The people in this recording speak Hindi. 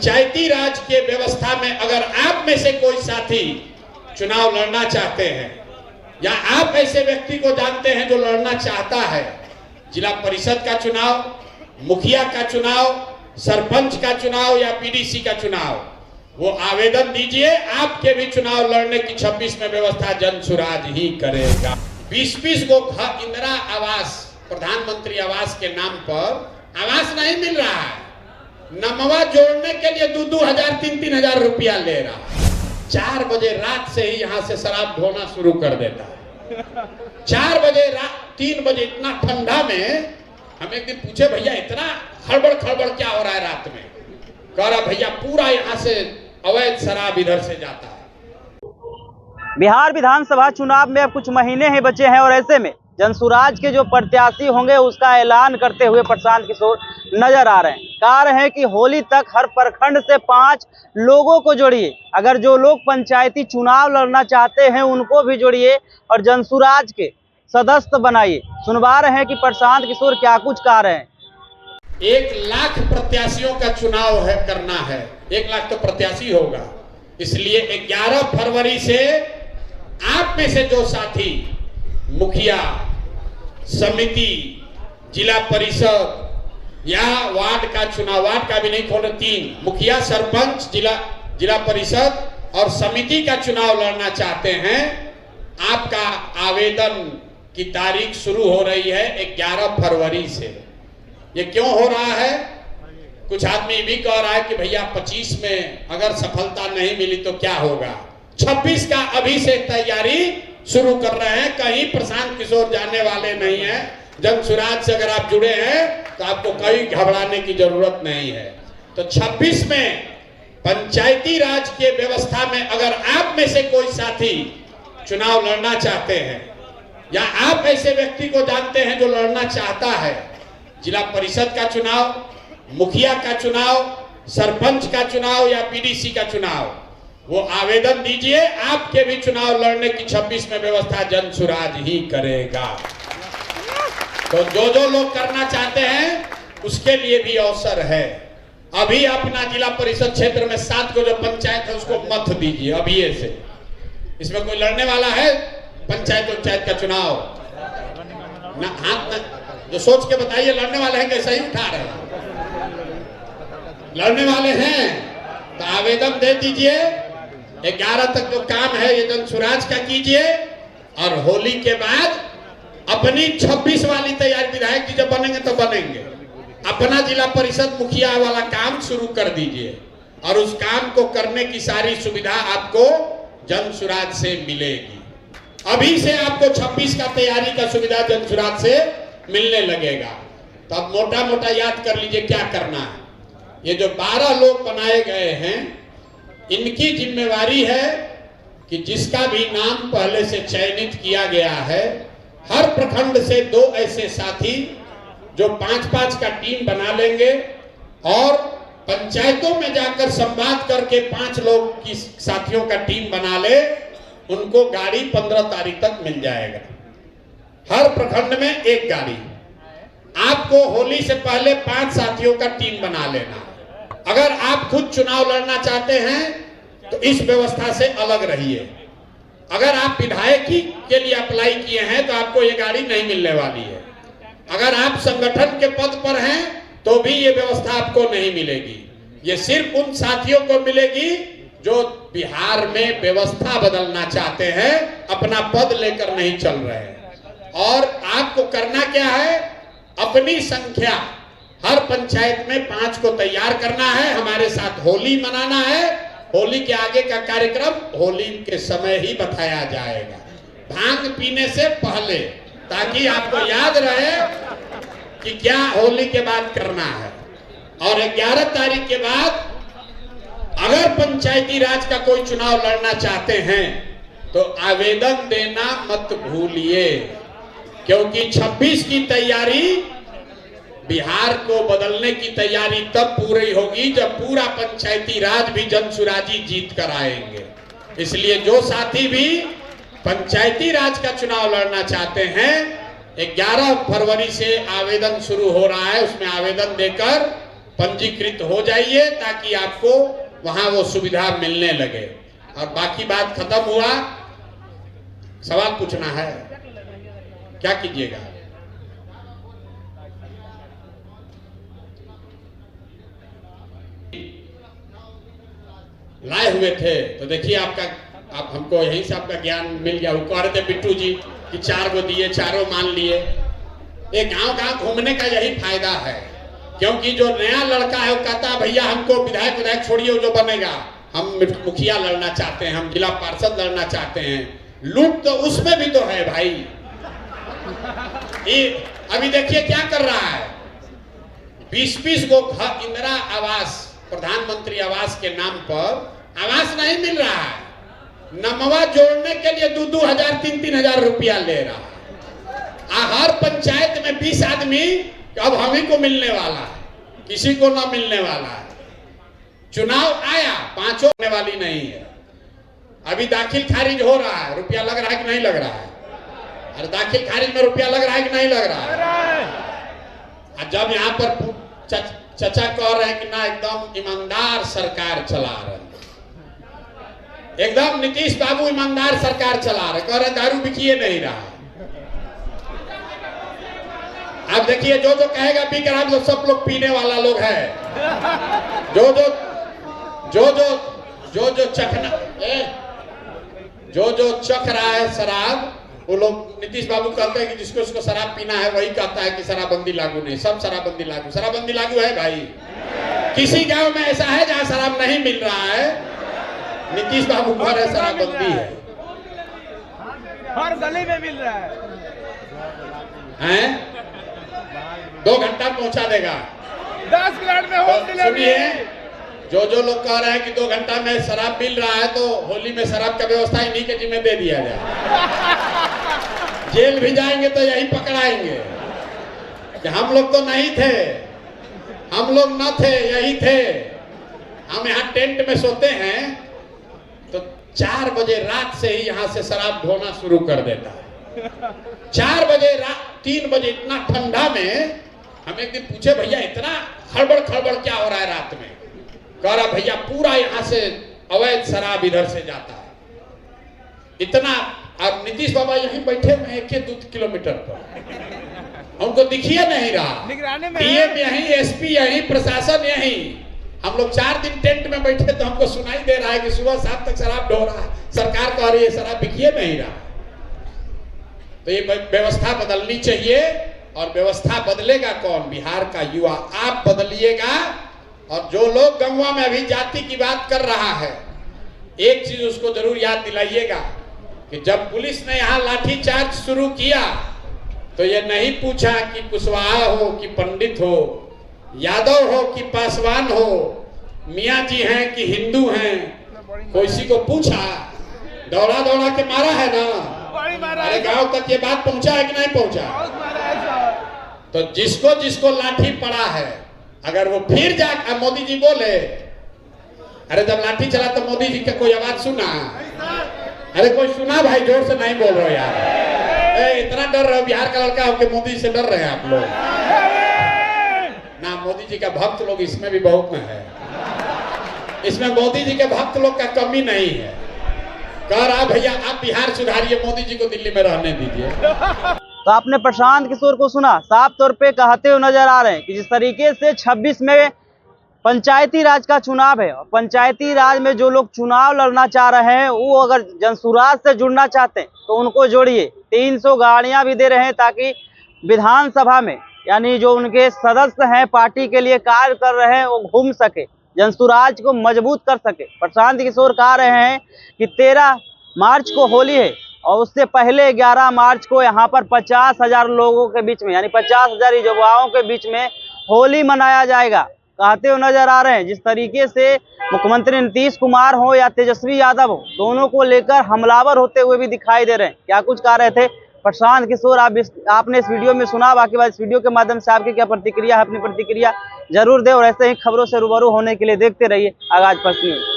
पंचायती राज के व्यवस्था में अगर आप में से कोई साथी चुनाव लड़ना चाहते हैं या आप ऐसे व्यक्ति को जानते हैं जो लड़ना चाहता है, जिला परिषद का चुनाव, मुखिया का चुनाव, सरपंच का चुनाव या पीडीसी का चुनाव, वो आवेदन दीजिए। आपके भी चुनाव लड़ने की 26 में व्यवस्था जन सुराज ही करेगा। 20-20 को इंदिरा आवास, प्रधानमंत्री आवास के नाम पर आवास नहीं मिल रहा है, नमवा जोड़ने के लिए 2-2 हजार 3-3 हजार रुपया ले रहा है। 4 बजे रात से ही यहाँ से शराब ढोना शुरू कर देता है। 4 बजे रात, 3 बजे, इतना ठंडा में हम एक दिन पूछे, भैया इतना खड़बड़ क्या हो रहा है रात में? कह रहा भैया पूरा यहाँ से अवैध शराब इधर से जाता है। बिहार विधानसभा चुनाव में अब कुछ महीने ही बचे हैं और ऐसे में जनसुराज के जो प्रत्याशी होंगे उसका ऐलान करते हुए प्रशांत किशोर नजर आ रहे हैं। कह रहे हैं कि होली तक हर प्रखंड से 5 लोगों को जोड़िए, अगर जो लोग पंचायती चुनाव लड़ना चाहते हैं उनको भी जोड़िए और जनसुराज के सदस्य बनाइए। सुनवा रहे हैं कि प्रशांत किशोर क्या कुछ कह रहे हैं। 1 लाख प्रत्याशियों का चुनाव है, करना है। 1 लाख तो प्रत्याशी होगा, इसलिए 11 फरवरी से आप में से जो साथी मुखिया, समिति, जिला परिषद या वार्ड का चुनाव, वार्ड का भी नहीं खोल, 3 मुखिया, सरपंच, जिला परिषद और समिति का चुनाव लड़ना चाहते हैं, आपका आवेदन की तारीख शुरू हो रही है 11 फरवरी से। ये क्यों हो रहा है? कुछ आदमी भी कह रहा है कि भैया 25 में अगर सफलता नहीं मिली तो क्या होगा। 26 का अभी से तैयारी शुरू कर रहे हैं। कहीं प्रशांत किशोर जाने वाले नहीं है। जनसुराज से अगर आप जुड़े हैं तो आपको कहीं घबराने की जरूरत नहीं है। तो 26 में पंचायती राज के व्यवस्था में अगर आप में से कोई साथी चुनाव लड़ना चाहते हैं या आप ऐसे व्यक्ति को जानते हैं जो लड़ना चाहता है, जिला परिषद का चुनाव, मुखिया का चुनाव, सरपंच का चुनाव या पीडीसी का चुनाव, वो आवेदन दीजिए। आपके भी चुनाव लड़ने की 26 में व्यवस्था जन सुराज ही करेगा। तो जो लोग करना चाहते हैं उसके लिए भी अवसर है। अभी अपना जिला परिषद क्षेत्र में 7 को जो पंचायत है उसको मत दीजिए अभी से। इसमें कोई लड़ने वाला है पंचायत का चुनाव? ना, हाथ ना, जो सोच के बताइए लड़ने वाले हैं, कैसा ही उठा रहे हैं? लड़ने वाले हैं तो आवेदन दे दीजिए। 11 तक जो काम है ये जनसुराज का कीजिए और होली के बाद अपनी 26 वाली तैयारी, विधायक जी जब बनेंगे तो बनेंगे, अपना जिला परिषद मुखिया वाला काम शुरू कर दीजिए और उस काम को करने की सारी सुविधा आपको जनसुराज से मिलेगी। अभी से आपको 26 का तैयारी का सुविधा जनसुराज से मिलने लगेगा। तो अब मोटा मोटा याद कर लीजिए क्या करना है। ये जो 12 लोग बनाए गए हैं, इनकी जिम्मेवारी है कि जिसका भी नाम पहले से चयनित किया गया है, हर प्रखंड से 2 ऐसे साथी जो 5-5 का टीम बना लेंगे और पंचायतों में जाकर संवाद करके 5 लोग की साथियों का टीम बना ले, उनको गाड़ी 15 तारीख तक मिल जाएगा। हर प्रखंड में 1 गाड़ी। आपको होली से पहले 5 साथियों का टीम बना लेना। अगर आप खुद चुनाव लड़ना चाहते हैं तो इस व्यवस्था से अलग रहिए। अगर आप विधायकी के लिए अप्लाई किए हैं तो आपको ये गाड़ी नहीं मिलने वाली है। अगर आप संगठन के पद पर हैं तो भी ये व्यवस्था आपको नहीं मिलेगी। ये सिर्फ उन साथियों को मिलेगी जो बिहार में व्यवस्था बदलना चाहते हैं, अपना पद लेकर नहीं चल रहे हैं। और आपको करना क्या है? अपनी संख्या हर पंचायत में 5 को तैयार करना है, हमारे साथ होली मनाना है। होली के आगे का कार्यक्रम होली के समय ही बताया जाएगा, भांग पीने से पहले, ताकि आपको याद रहे कि क्या होली के बाद करना है। और 11 तारीख के बाद अगर पंचायती राज का कोई चुनाव लड़ना चाहते हैं तो आवेदन देना मत भूलिए, क्योंकि 26 की तैयारी, बिहार को बदलने की तैयारी तब पूरी होगी जब पूरा पंचायती राज भी जनसुराजी जीत कर आएंगे। इसलिए जो साथी भी पंचायती राज का चुनाव लड़ना चाहते हैं, 11 फरवरी से आवेदन शुरू हो रहा है, उसमें आवेदन देकर पंजीकृत हो जाइए ताकि आपको वहां वो सुविधा मिलने लगे। और बाकी बात खत्म हुआ। सवाल पूछना है, क्या कीजिएगा? लाए हुए थे तो देखिए आपका, आप हमको यहीं से आपका ज्ञान मिल गया। वो कह रहे थे बिट्टू जी कि 4 को दिए, चारों मान लिए। ये गांव घूमने का यही फायदा है, क्योंकि जो नया लड़का है वो कहता है भैया हमको विधायक छोड़िए, जो बनेगा हम मुखिया लड़ना चाहते हैं, हम जिला पार्षद लड़ना चाहते हैं। लूट तो उसमें भी तो है भाई। अभी देखिए क्या कर रहा है, 20-20 को इंदिरा आवास, प्रधानमंत्री आवास के नाम पर आवास नहीं मिल रहा है, नमवा जोड़ने के लिए 2-2 हजार 3-3 हजार रुपया ले रहा है। हर पंचायत में 20 आदमी अब हम ही को मिलने वाला है, किसी को ना मिलने वाला है। चुनाव आया, 5 होने वाली नहीं है। अभी दाखिल खारिज हो रहा है, रुपया लग रहा है कि नहीं लग रहा है? अरे दाखिल खारिज में रुपया लग रहा है कि नहीं लग रहा है? जब यहाँ पर चचा कह रहे हैं कि ना एकदम ईमानदार सरकार चला रहे हैं, एकदम नीतीश बाबू ईमानदार सरकार चला रहे, कह रहे दारू बिकिए नहीं रहा। आप देखिए जो कहेगा बिक रहा, तो सब लोग पीने वाला लोग है। जो चख रहा है शराब, वो लोग नीतीश बाबू कहते हैं कि जिसको शराब पीना है वही कहता है कि शराबबंदी लागू नहीं। सब शराबबंदी लागू, शराबबंदी लागू है भाई। किसी गांव में ऐसा है जहां शराब नहीं मिल रहा है? नीतीश बाबू कह रहे शराबबंदी है, हर गली में मिल रहा है। 2 घंटा पहुंचा देगा, 10 मिनट में होम डिलीवरी। सुनिए, जो लोग कह रहे हैं कि 2 घंटा में शराब मिल रहा है, तो होली में शराब का व्यवस्था इन्हीं के जिम्मे दे दिया जाए। जेल भी जाएंगे तो यही पकड़ाएंगे कि हम लोग तो नहीं थे, हम लोग न थे, यही थे। हम यहाँ टेंट में सोते हैं तो 4 बजे रात से ही यहाँ से शराब ढोना शुरू कर देता है। 4 बजे रात, 3 बजे, इतना ठंडा में। हम एक दिन पूछे भैया इतना खड़बड़ क्या हो रहा है रात में? कह रहा भैया पूरा यहाँ से अवैध शराब इधर से जाता है इतना। और नीतीश बाबा यहीं बैठे हुए 1-2 किलोमीटर पर, उनको दिखिए नहीं रहा। डीएम यहीं, एसपी यहीं, प्रशासन यहीं। हम लोग 4 दिन टेंट में बैठे तो हमको सुनाई दे रहा है कि सुबह 7 तक शराब ढो रहा है। सरकार कह रही है शराब बिकिए नहीं रहा। तो ये व्यवस्था बदलनी चाहिए। और व्यवस्था बदलेगा कौन? बिहार का युवा। आप बदलिएगा। और जो लोग गंगवा में अभी जाति की बात कर रहा है, एक चीज उसको जरूर याद दिलाइएगा कि जब पुलिस ने यहाँ लाठीचार्ज शुरू किया तो ये नहीं पूछा कि कुशवाहा हो कि पंडित हो, यादव हो कि पासवान हो, मियाँ जी हैं कि हिंदू हैं, किसी को पूछा? दौड़ा के मारा है ना। अरे गांव तक ये बात पहुंचा है कि नहीं पहुंचा? तो जिसको लाठी पड़ा है, अगर वो फिर जा, मोदी जी बोले, अरे जब लाठी चला तो मोदी जी का कोई आवाज सुना? अरे कोई सुना भाई? जोर से नहीं बोल रहे यार। इतना डर रहे बिहार का लड़का होकर मोदी से डर रहे हैं आप लोग ना। मोदी जी का भक्त लोग इसमें भी बहुत में है, इसमें मोदी जी के भक्त लोग का कमी नहीं है। कह रहा भैया आप बिहार सुधारिए, मोदी जी को दिल्ली में रहने दीजिए। तो आपने प्रशांत किशोर को सुना, साफ तौर पे कहते हुए नजर आ रहे हैं कि जिस तरीके से 26 में पंचायती राज का चुनाव है, और पंचायती राज में जो लोग चुनाव लड़ना चाह रहे हैं वो अगर जनसुराज से जुड़ना चाहते हैं तो उनको जोड़िए। 300 गाड़ियां भी दे रहे हैं ताकि विधानसभा में, यानी जो उनके सदस्य हैं पार्टी के लिए कार्य कर रहे हैं, वो घूम सके, जनसुराज को मजबूत कर सके। प्रशांत किशोर कह रहे हैं कि 13 मार्च को होली है और उससे पहले 11 मार्च को यहाँ पर 50,000 लोगों के बीच में, यानी 50,000 युवाओं के बीच में होली मनाया जाएगा। कहते हुए नजर आ रहे हैं जिस तरीके से मुख्यमंत्री नीतीश कुमार हो या तेजस्वी यादव हो, दोनों को लेकर हमलावर होते हुए भी दिखाई दे रहे हैं। क्या कुछ कह रहे थे प्रशांत किशोर, आपने इस वीडियो में सुना। बाकी बात इस वीडियो के माध्यम से आपकी क्या प्रतिक्रिया है, अपनी प्रतिक्रिया जरूर दें और ऐसे ही खबरों से रूबरू होने के लिए देखते रहिए आगाज फर्स्ट न्यूज।